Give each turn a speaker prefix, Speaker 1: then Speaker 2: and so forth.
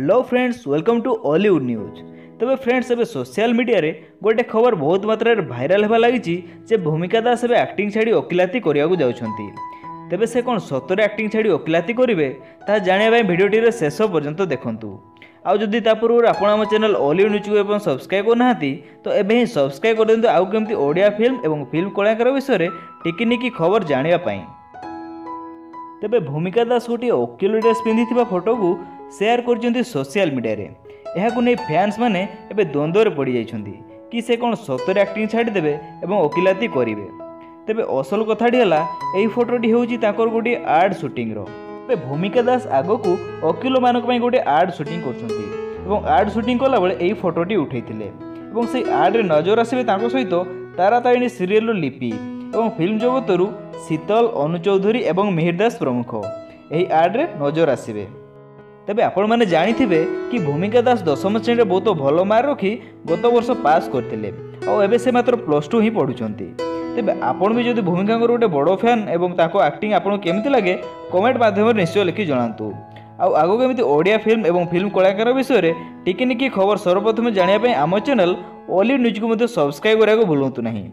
Speaker 1: Hello friends, welcome to Hollywood news. तबे friends, एबे social media रे गोटे खबर बहुत मात्रा रे भाइराल हेबा लागिची जे भूमिका दास एबे एक्टिंग छाड़ी वकिलाती करियाकू जाउछंती। तेबे से कोन सतरे एक्टिंग छाड़ी वकिलाती करिवे ता जानिया भाई वीडियोटी रे शेष पर्यंत देखंतु। आउ जदि ता पूर्व आपण हम चैनल हॉलीवुड न्यूज को एवं सब्सक्राइब करनाहांती तो एबे ही सब्सक्राइब कर दियंतु आउ केमती ओडिया फिल्म एवं फिल्म कलाकार विषय रे टिकिनिकी खबर जानिया पाई। तेबे भूमिका दास गोटे वकील ड्रेस पिंधि फोटो को शेयर कर सोशल मीडिया रे। यहाकू नहीं फैंस माने एबे द्वंद्व रे पड़ी जाइछंती कि से कोन सतरे एक्टिंग छाड़ी देबे एवं वकिलाती करिवे। तेबे असल कथाटी हला एही फोटोटी होउची ताकर गोटे आर्ट शूटिंग रो। तेबे भूमिका दास आगो को वकील मानक पई गोटे आर्ट शूटिंग करछंती एवं आर्ट शूटिंग कला बेले एही फोटोटी उठैथिले एवं से आर्ट रे नजर आसीबे ताको सहित तारातारिणी सीरियल रो लिपि एवं फिल्म जगतरू शीतल, अनु चौधरी एवं मिहिर दास प्रमुख यही आर्ट रे नजर आसीबे। तेबे आपण माने जानिथिबे कि भूमिका दास 10म श्रेणी बहुत भल मार्क रखी गत वर्ष पास करथिले और एबे से मात्र +2 ही पढुचंती। तेबे आपण भी जदि भूमिका गोटे बड़ फैन एवं ताको एक्टिंग आपण केमिति लागे कमेंट माध्यम निश्चय लिखि जणांतु। आगो केमिति ओडिया फिल्म एवं फिल्म कलाकार विषय रे टिकिनिकी खबर सर्वप्रथम जानिया पई आम चैनल हॉलीवुड न्यूज को सब्सक्राइब करने को भूलंतु नहीं।